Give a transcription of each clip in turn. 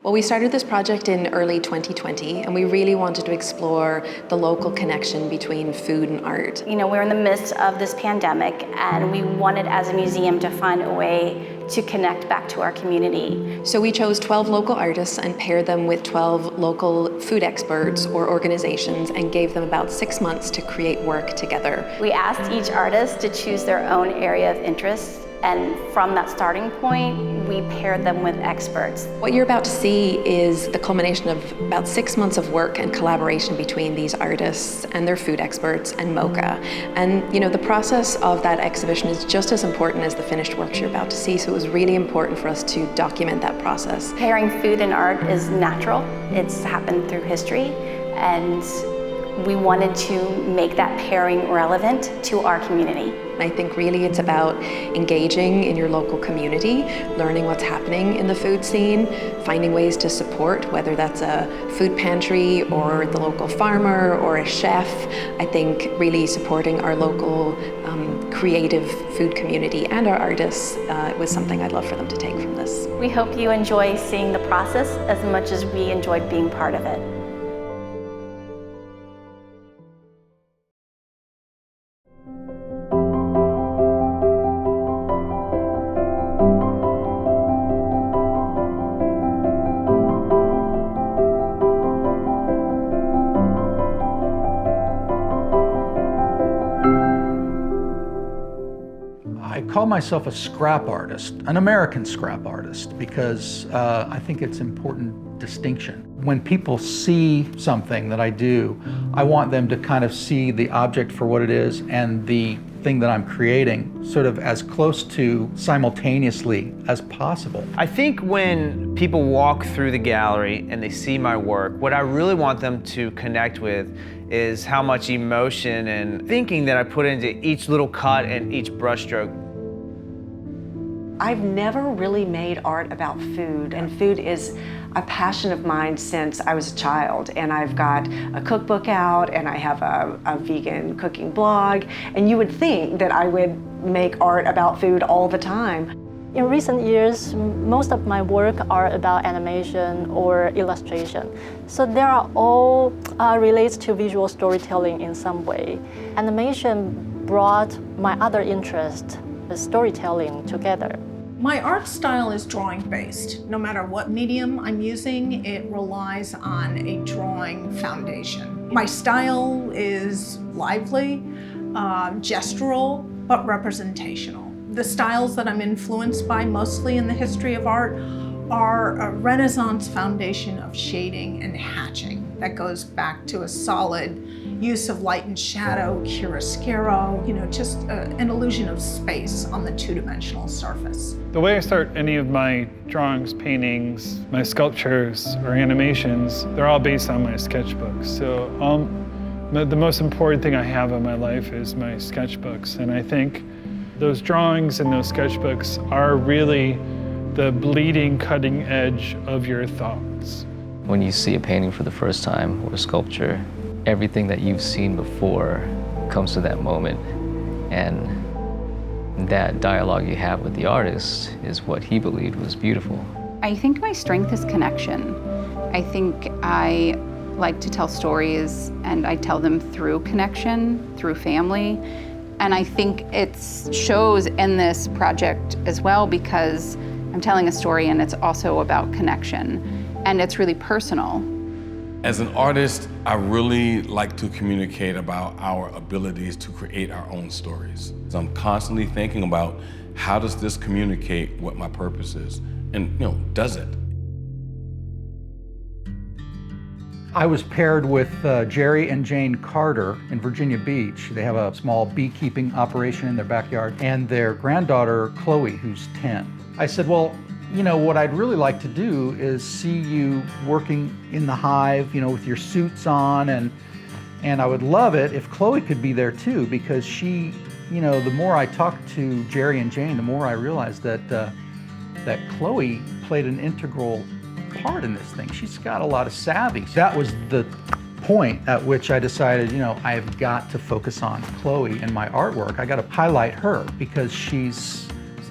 Well, we started this project in early 2020, and we really wanted to explore the local connection between food and art. You know, we're in the midst of this pandemic, and we wanted as a museum to find a way to connect back to our community. So we chose 12 local artists and paired them with 12 local food experts or organizations and gave them about 6 months to create work together. We asked each artist to choose their own area of interest, and from that starting point, we paired them with experts. What you're about to see is the culmination of about 6 months of work and collaboration between these artists and their food experts and MoCA. And you know, the process of that exhibition is just as important as the finished works you're about to see, so it was really important for us to document that process. Pairing food and art is natural. It's happened through history, and we wanted to make that pairing relevant to our community. I think really it's about engaging in your local community, learning what's happening in the food scene, finding ways to support, whether that's a food pantry or the local farmer or a chef. I think really supporting our local creative food community and our artists was something I'd love for them to take from this. We hope you enjoy seeing the process as much as we enjoyed being part of it. I call myself a scrap artist, an American scrap artist, because I think it's an important distinction. When people see something that I do, I want them to kind of see the object for what it is and the thing that I'm creating sort of as close to simultaneously as possible. I think when people walk through the gallery and they see my work, what I really want them to connect with is how much emotion and thinking that I put into each little cut and each brushstroke. I've never really made art about food, and food is a passion of mine since I was a child. And I've got a cookbook out, and I have a vegan cooking blog, and you would think that I would make art about food all the time. In recent years, most of my work are about animation or illustration. So they are all related to visual storytelling in some way. Animation brought my other interest, storytelling, together. My art style is drawing-based. No matter what medium I'm using, it relies on a drawing foundation. My style is lively, gestural, but representational. The styles that I'm influenced by, mostly in the history of art, are a Renaissance foundation of shading and hatching that goes back to a solid use of light and shadow, chiaroscuro, just an illusion of space on the two-dimensional surface. The way I start any of my drawings, paintings, my sculptures, or animations, they're all based on my sketchbooks. So the most important thing I have in my life is my sketchbooks, and I think those drawings and those sketchbooks are really the bleeding, cutting edge of your thoughts. When you see a painting for the first time or a sculpture, everything that you've seen before comes to that moment, and that dialogue you have with the artist is what he believed was beautiful. I think my strength is connection. I think I like to tell stories, and I tell them through connection, through family. And I think it shows in this project as well, because I'm telling a story and it's also about connection, and it's really personal. As an artist, I really like to communicate about our abilities to create our own stories. So I'm constantly thinking about, how does this communicate what my purpose is? And does it? I was paired with Jerry and Jane Carter in Virginia Beach. They have a small beekeeping operation in their backyard, and their granddaughter, Chloe, who's 10. I said, well, what I'd really like to do is see you working in the hive, with your suits on, and I would love it if Chloe could be there too, because she, the more I talked to Jerry and Jane, the more I realized that Chloe played an integral part in this thing. She's got a lot of savvy. That was the point at which I decided, I've got to focus on Chloe in my artwork. I got to highlight her because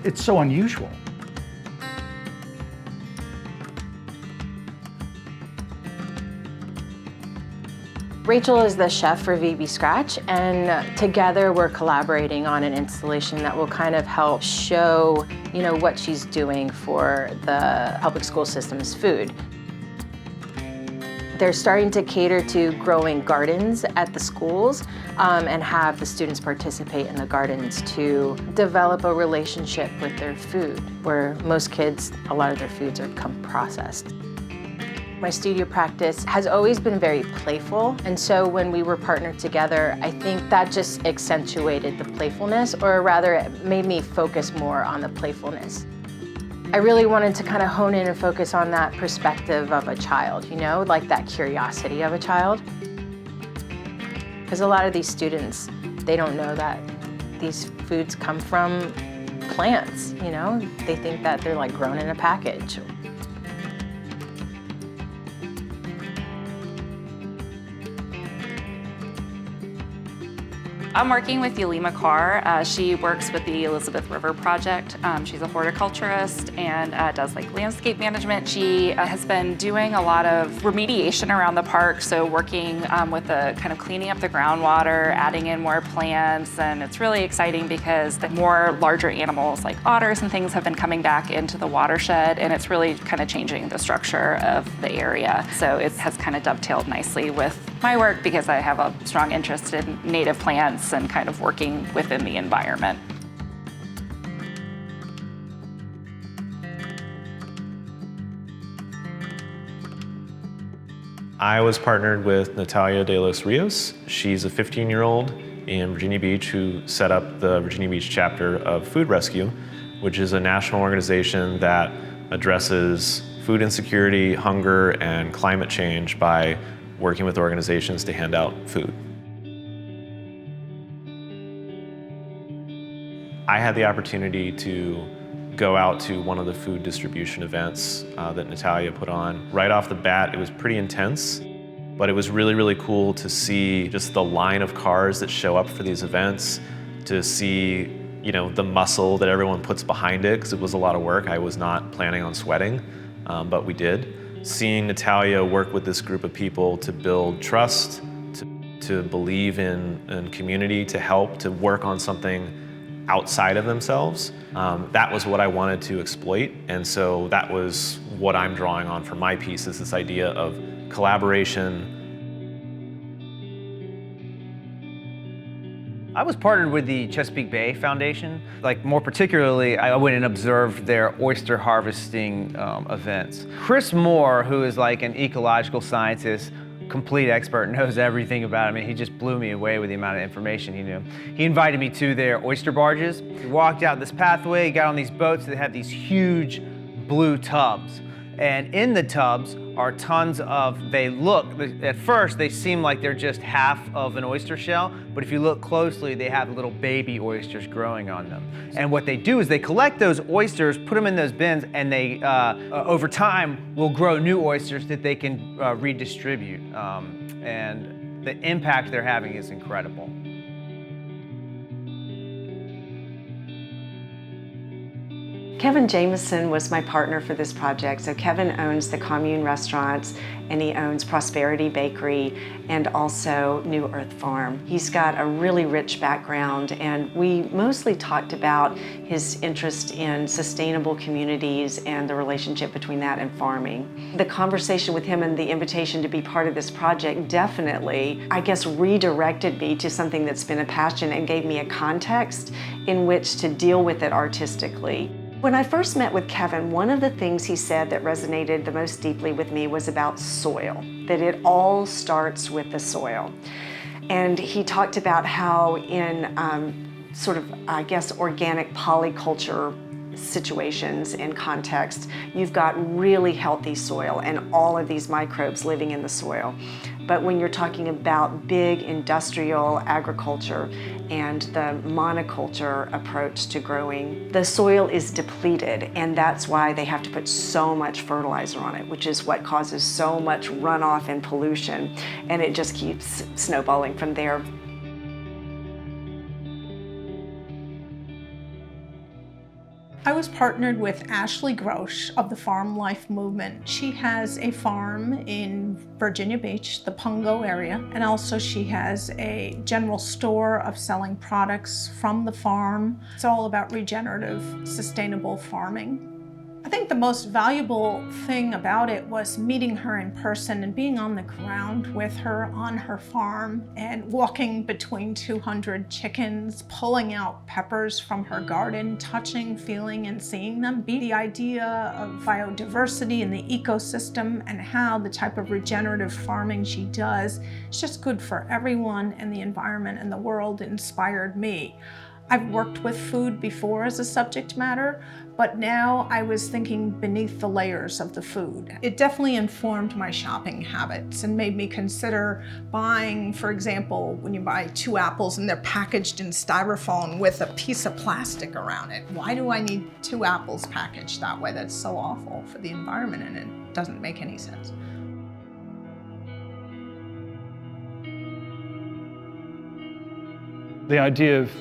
it's so unusual. Rachel is the chef for VB Scratch, and together we're collaborating on an installation that will kind of help show, what she's doing for the public school system's food. They're starting to cater to growing gardens at the schools and have the students participate in the gardens to develop a relationship with their food, where most kids, a lot of their foods are come processed. My studio practice has always been very playful, and so when we were partnered together, I think that just accentuated the playfulness, or rather it made me focus more on the playfulness. I really wanted to kind of hone in and focus on that perspective of a child, like that curiosity of a child. Because a lot of these students, they don't know that these foods come from plants, They think that they're like grown in a package. I'm working with Yulima Carr. She works with the Elizabeth River Project. She's a horticulturist and does landscape management. She has been doing a lot of remediation around the park, so working with the kind of cleaning up the groundwater, adding in more plants, and it's really exciting because the more larger animals like otters and things have been coming back into the watershed, and it's really kind of changing the structure of the area. So it has kind of dovetailed nicely with my work because I have a strong interest in native plants and kind of working within the environment. I was partnered with Natalia de los Rios. She's a 15-year-old in Virginia Beach who set up the Virginia Beach chapter of Food Rescue, which is a national organization that addresses food insecurity, hunger, and climate change by working with organizations to hand out food. I had the opportunity to go out to one of the food distribution events that Natalia put on. Right off the bat, it was pretty intense, but it was really, really cool to see just the line of cars that show up for these events, to see, the muscle that everyone puts behind it, because it was a lot of work. I was not planning on sweating, but we did. Seeing Natalia work with this group of people to build trust, to believe in community, to help, to work on something outside of themselves, that was what I wanted to exploit. And so that was what I'm drawing on for my piece, is this idea of collaboration. I was partnered with the Chesapeake Bay Foundation. More particularly, I went and observed their oyster harvesting events. Chris Moore, who is an ecological scientist, complete expert, knows everything about it. I mean, he just blew me away with the amount of information he knew. He invited me to their oyster barges. We walked out this pathway, got on these boats that had these huge blue tubs. And in the tubs are tons of, at first they seem like they're just half of an oyster shell, but if you look closely, they have little baby oysters growing on them. And what they do is they collect those oysters, put them in those bins, and they, over time, will grow new oysters that they can redistribute. And the impact they're having is incredible. Kevin Jameson was my partner for this project. So Kevin owns the Commune Restaurants, and he owns Prosperity Bakery and also New Earth Farm. He's got a really rich background, and we mostly talked about his interest in sustainable communities and the relationship between that and farming. The conversation with him and the invitation to be part of this project definitely, redirected me to something that's been a passion and gave me a context in which to deal with it artistically. When I first met with Kevin, one of the things he said that resonated the most deeply with me was about soil, that it all starts with the soil. And he talked about how in organic polyculture situations and context, you've got really healthy soil and all of these microbes living in the soil. But when you're talking about big industrial agriculture and the monoculture approach to growing, the soil is depleted, and that's why they have to put so much fertilizer on it, which is what causes so much runoff and pollution, and it just keeps snowballing from there. I was partnered with Ashley Grosh of the Farm Life Movement. She has a farm in Virginia Beach, the Pungo area, and also she has a general store of selling products from the farm. It's all about regenerative, sustainable farming. I think the most valuable thing about it was meeting her in person and being on the ground with her on her farm and walking between 200 chickens, pulling out peppers from her garden, touching, feeling, and seeing them. The idea of biodiversity in the ecosystem and how the type of regenerative farming she does is just good for everyone, and the environment and the world inspired me. I've worked with food before as a subject matter, but now I was thinking beneath the layers of the food. It definitely informed my shopping habits and made me consider buying, for example, when you buy 2 apples and they're packaged in styrofoam with a piece of plastic around it. Why do I need 2 apples packaged that way? That's so awful for the environment, and it doesn't make any sense. The idea of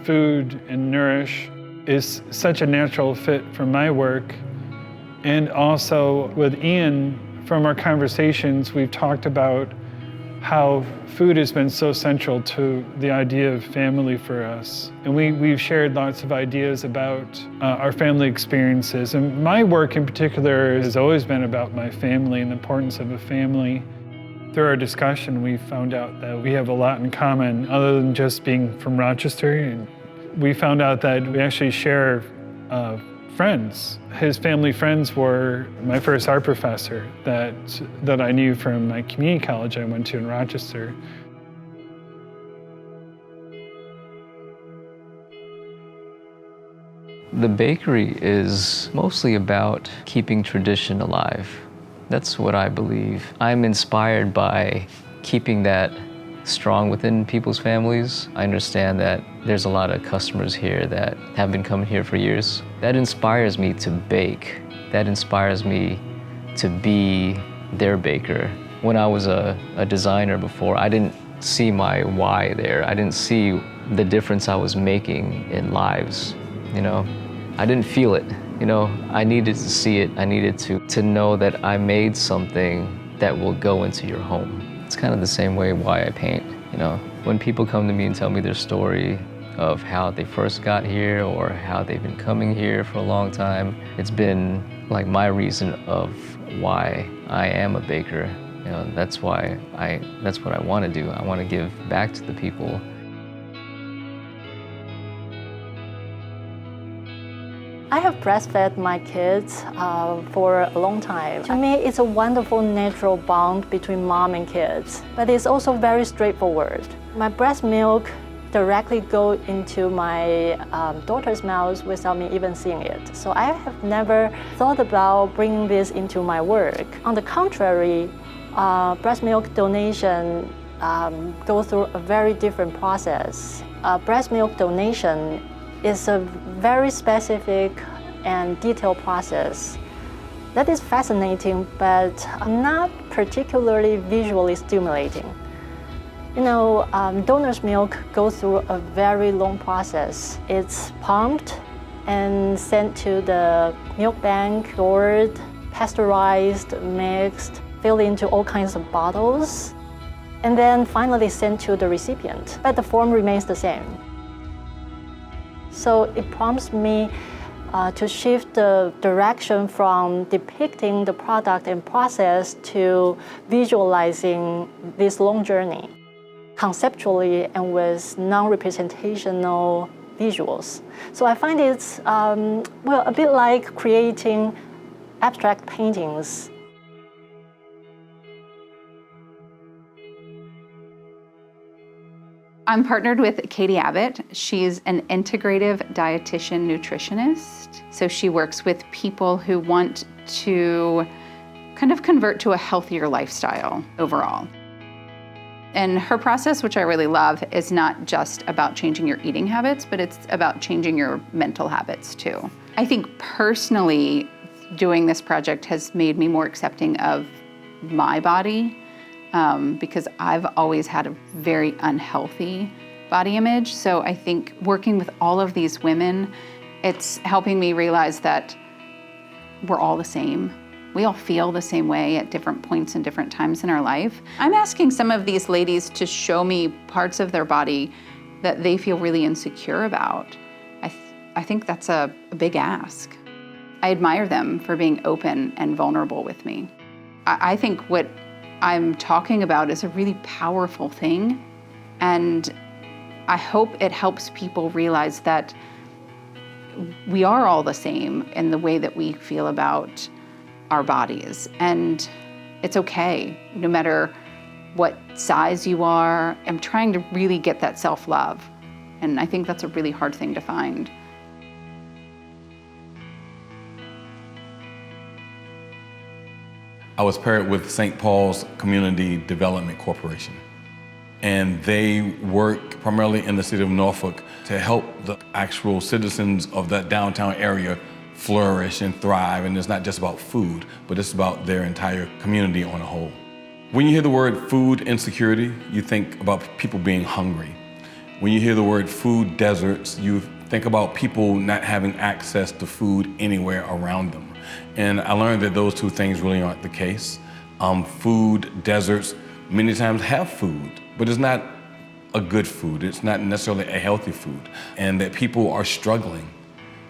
food and Nourish is such a natural fit for my work. And also with Ian, from our conversations, we've talked about how food has been so central to the idea of family for us. And we've shared lots of ideas about our family experiences. And my work in particular has always been about my family and the importance of a family. Through our discussion, we found out that we have a lot in common other than just being from Rochester. And we found out that we actually share friends. His family friends were my first art professor that I knew from my community college I went to in Rochester. The bakery is mostly about keeping tradition alive. That's what I believe. I'm inspired by keeping that strong within people's families. I understand that there's a lot of customers here that have been coming here for years. That inspires me to bake. That inspires me to be their baker. When I was a designer before, I didn't see my why there. I didn't see the difference I was making in lives, you know? I didn't feel it, you know? I needed to see it. I needed to know that I made something that will go into your home. It's kind of the same way why I paint, you know? When people come to me and tell me their story of how they first got here or how they've been coming here for a long time, it's been like my reason of why I am a baker. You know, that's what I want to do. I want to give back to the people. I have breastfed my kids for a long time. To me, it's a wonderful natural bond between mom and kids, but it's also very straightforward. My breast milk directly goes into my daughter's mouth without me even seeing it. So I have never thought about bringing this into my work. On the contrary, breast milk donation goes through a very different process. Breast milk donation is a very specific and detailed process. That is fascinating, but not particularly visually stimulating. You know, donor's milk goes through a very long process. It's pumped and sent to the milk bank, stored, pasteurized, mixed, filled into all kinds of bottles, and then finally sent to the recipient. But the form remains the same. So it prompts me to shift the direction from depicting the product and process to visualizing this long journey, conceptually and with non-representational visuals. So I find it's well, a bit like creating abstract paintings. I'm partnered with Katie Abbott. She's an integrative dietitian nutritionist. So she works with people who want to kind of convert to a healthier lifestyle overall. And her process, which I really love, is not just about changing your eating habits, but it's about changing your mental habits too. I think personally, doing this project has made me more accepting of my body. Because I've always had a very unhealthy body image. So I think working with all of these women It's helping me realize that we're all the same. We all feel the same way at different points and different times in our life. I'm asking some of these ladies to show me parts of their body that they feel really insecure about. I think that's a big ask. I admire them for being open and vulnerable with me. I think what I'm talking about is a really powerful thing, and I hope it helps people realize that we are all the same in the way that we feel about our bodies, and it's okay, no matter what size you are. I'm trying to really get that self-love, and I think that's a really hard thing to find. I was paired with St. Paul's Community Development Corporation, and they work primarily in the city of Norfolk to help the actual citizens of that downtown area flourish and thrive. And it's not just about food, but it's about their entire community on a whole. When you hear the word food insecurity, you think about people being hungry. When you hear the word food deserts, you think about people not having access to food anywhere around them. And I learned that those two things really aren't the case. Food deserts many times have food, but it's not a good food. It's not necessarily a healthy food. And that people are struggling,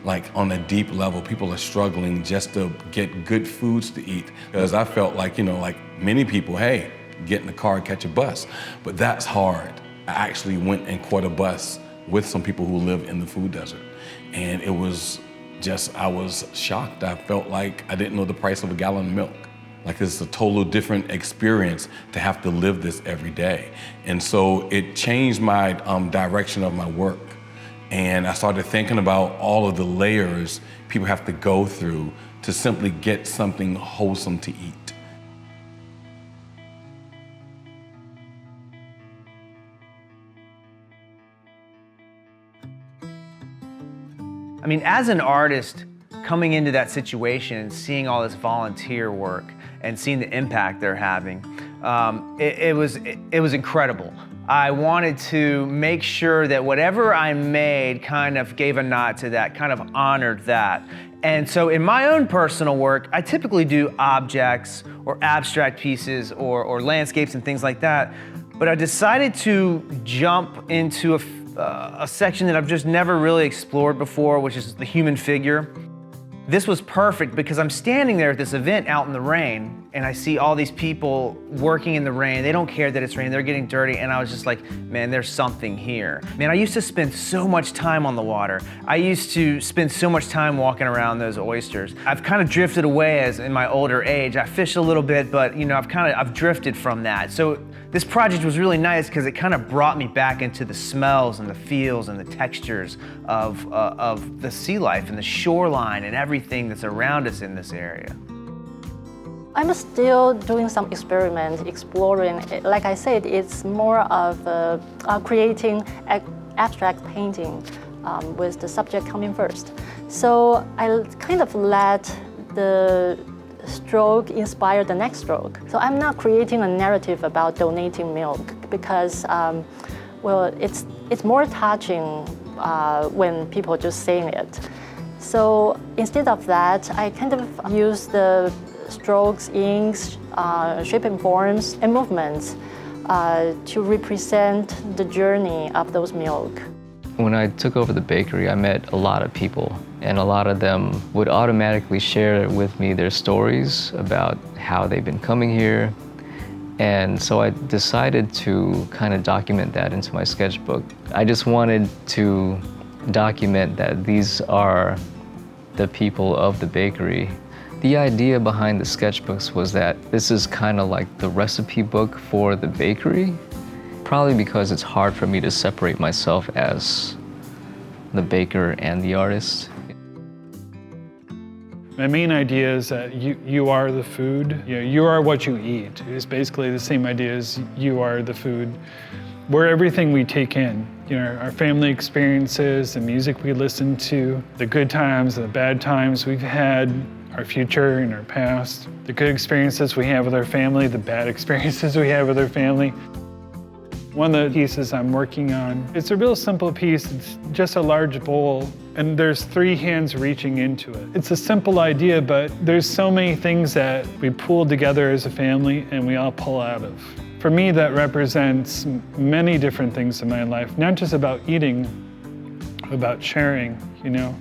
like on a deep level, people are struggling just to get good foods to eat. Because I felt like, like many people, hey, get in the car and catch a bus. But that's hard. I actually went and caught a bus with some people who live in the food desert. And it was I was shocked. I felt like I didn't know the price of a gallon of milk. Like it's a total different experience to have to live this every day. And so it changed my direction of my work. And I started thinking about all of the layers people have to go through to simply get something wholesome to eat. I mean, as an artist, coming into that situation and seeing all this volunteer work and seeing the impact they're having, it was incredible. I wanted to make sure that whatever I made kind of gave a nod to that, kind of honored that. And so in my own personal work, I typically do objects or abstract pieces or landscapes and things like that. But I decided to jump into a section that I've just never really explored before, which is the human figure. This was perfect because I'm standing there at this event out in the rain and I see all these people working in the rain. They don't care that it's raining, they're getting dirty, and I was just like, man, there's something here. Man, I used to spend so much time on the water. I used to spend so much time walking around those oysters. I've kind of drifted away as in my older age. I fish a little bit, but I've drifted from that. So this project was really nice because it kind of brought me back into the smells and the feels and the textures of the sea life and the shoreline and everything that's around us in this area. I'm still doing some experiments, exploring. Like I said, it's more of creating abstract painting with the subject coming first. So I kind of let the stroke inspire the next stroke. So I'm not creating a narrative about donating milk because, it's more touching when people are just saying it. So instead of that, I kind of use the strokes, inks, shape and forms, and movements to represent the journey of those milk. When I took over the bakery, I met a lot of people, and a lot of them would automatically share with me their stories about how they've been coming here. And so I decided to kind of document that into my sketchbook. I just wanted to document that these are the people of the bakery. The idea behind the sketchbooks was that this is kind of like the recipe book for the bakery, probably because it's hard for me to separate myself as the baker and the artist. My main idea is that you are the food. You are what you eat. It's basically the same idea as you are the food. We're everything we take in. Our family experiences, the music we listen to, the good times, the bad times we've had, our future and our past, the good experiences we have with our family, the bad experiences we have with our family. One of the pieces I'm working on, it's a real simple piece. It's just a large bowl, and there's 3 hands reaching into it. It's a simple idea, but there's so many things that we pull together as a family and we all pull out of. For me, that represents many different things in my life, not just about eating, about sharing, you know.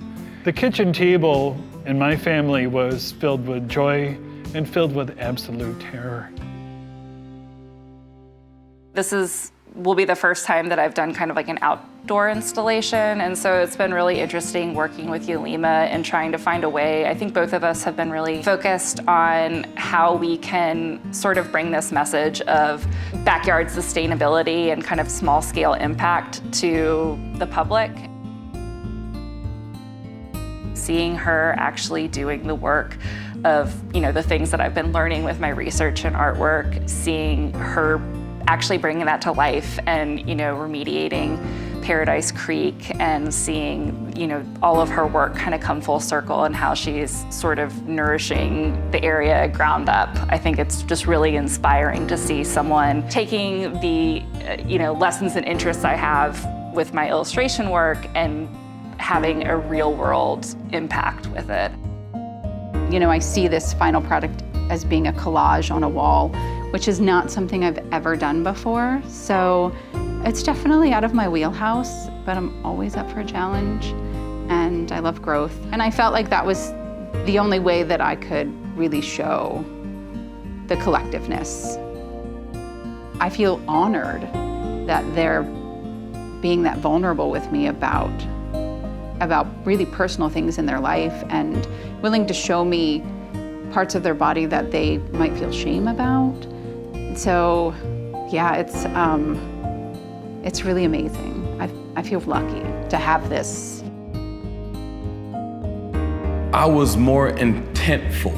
The kitchen table in my family was filled with joy and filled with absolute terror. This will be the first time that I've done kind of like an outdoor installation, and so it's been really interesting working with Yulima and trying to find a way. I think both of us have been really focused on how we can sort of bring this message of backyard sustainability and kind of small scale impact to the public. Seeing her actually doing the work of, you know, the things that I've been learning with my research and artwork, seeing her actually bringing that to life and, you know, remediating Paradise Creek and seeing, you know, all of her work kind of come full circle and how she's sort of nourishing the area ground up. I think it's just really inspiring to see someone taking the, you know, lessons and interests I have with my illustration work and having a real world impact with it. You know, I see this final product as being a collage on a wall, which is not something I've ever done before. So it's definitely out of my wheelhouse, but I'm always up for a challenge and I love growth. And I felt like that was the only way that I could really show the collectiveness. I feel honored that they're being that vulnerable with me about really personal things in their life and willing to show me parts of their body that they might feel shame about. So yeah, it's really amazing. I feel lucky to have this. I was more intentful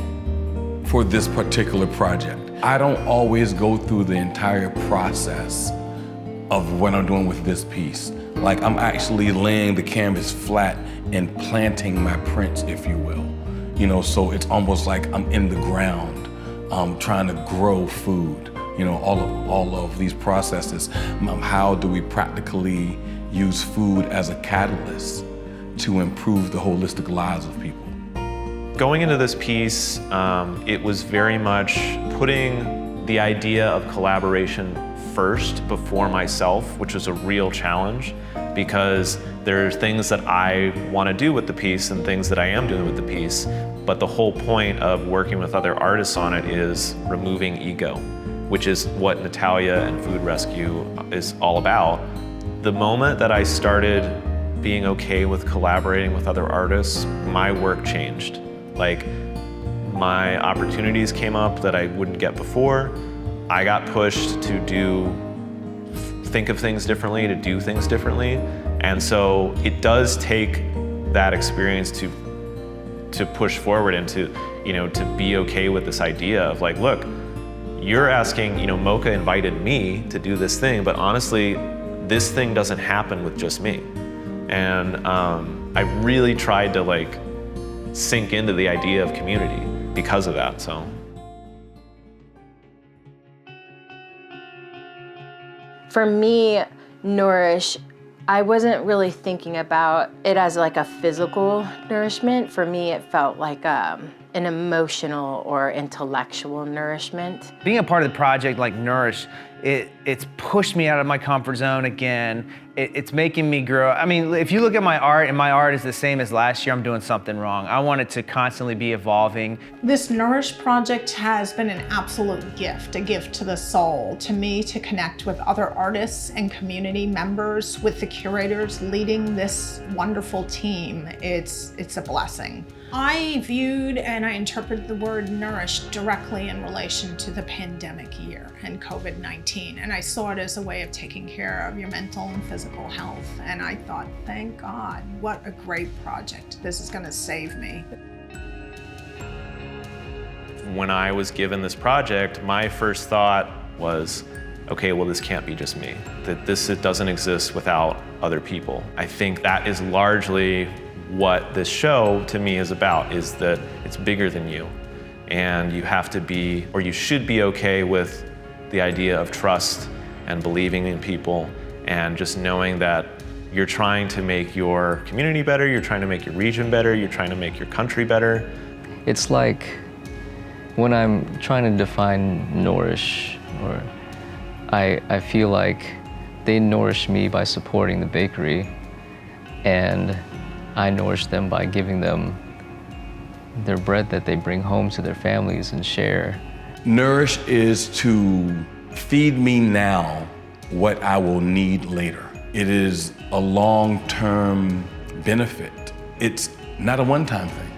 for this particular project. I don't always go through the entire process of what I'm doing with this piece. Like, I'm actually laying the canvas flat and planting my prints, if you will. You know, so it's almost like I'm in the ground, trying to grow food. You know, all of these processes. How do we practically use food as a catalyst to improve the holistic lives of people? Going into this piece, it was very much putting the idea of collaboration first before myself, which was a real challenge because there's things that I want to do with the piece and things that I am doing with the piece, but the whole point of working with other artists on it is removing ego, which is what Natalia and Food Rescue is all about. The moment that I started being okay with collaborating with other artists, my work changed. Like, my opportunities came up that I wouldn't get before. I got pushed to think of things differently, to do things differently. And so it does take that experience to push forward and to be okay with this idea of like, look, you're asking, Mocha invited me to do this thing, but honestly, this thing doesn't happen with just me. And I really tried to sink into the idea of community because of that, so. For me, Nourish, I wasn't really thinking about it as like a physical nourishment. For me, it felt like an emotional or intellectual nourishment. Being a part of the project like Nourish, it's pushed me out of my comfort zone again. It's making me grow. I mean, if you look at my art, and my art is the same as last year, I'm doing something wrong. I want it to constantly be evolving. This Nourish project has been an absolute gift, a gift to the soul, to me, to connect with other artists and community members, with the curators leading this wonderful team. It's a blessing. I viewed and I interpreted the word nourish directly in relation to the pandemic year and COVID-19. And I saw it as a way of taking care of your mental and physical health. And I thought, thank God, what a great project. This is gonna save me. When I was given this project, my first thought was, okay, well, this can't be just me. That it doesn't exist without other people. I think that is largely what this show to me is about, is that it's bigger than you. And you have to be, or you should be okay with the idea of trust and believing in people and just knowing that you're trying to make your community better, you're trying to make your region better, you're trying to make your country better. It's like when I'm trying to define Nourish, or I feel like they nourish me by supporting the bakery, and I nourish them by giving them their bread that they bring home to their families and share. Nourish is to feed me now what I will need later. It is a long-term benefit. It's not a one-time thing.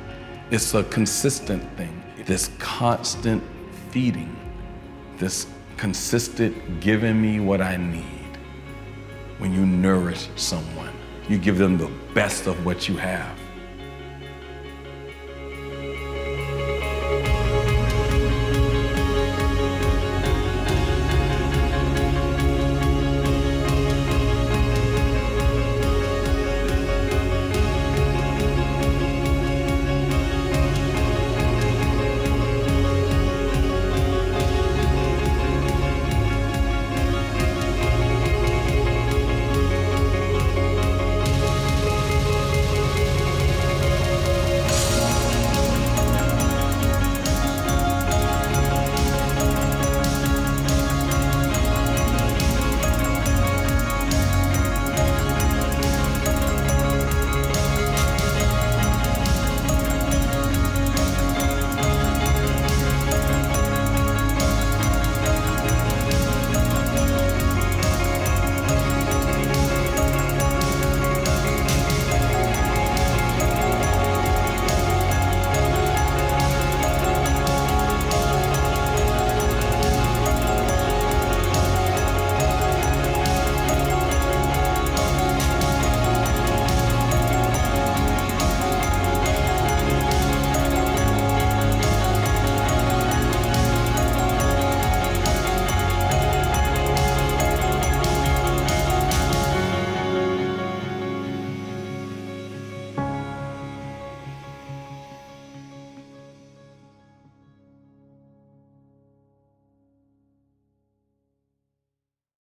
It's a consistent thing. This constant feeding, this consistent giving me what I need. When you nourish someone, you give them the best of what you have.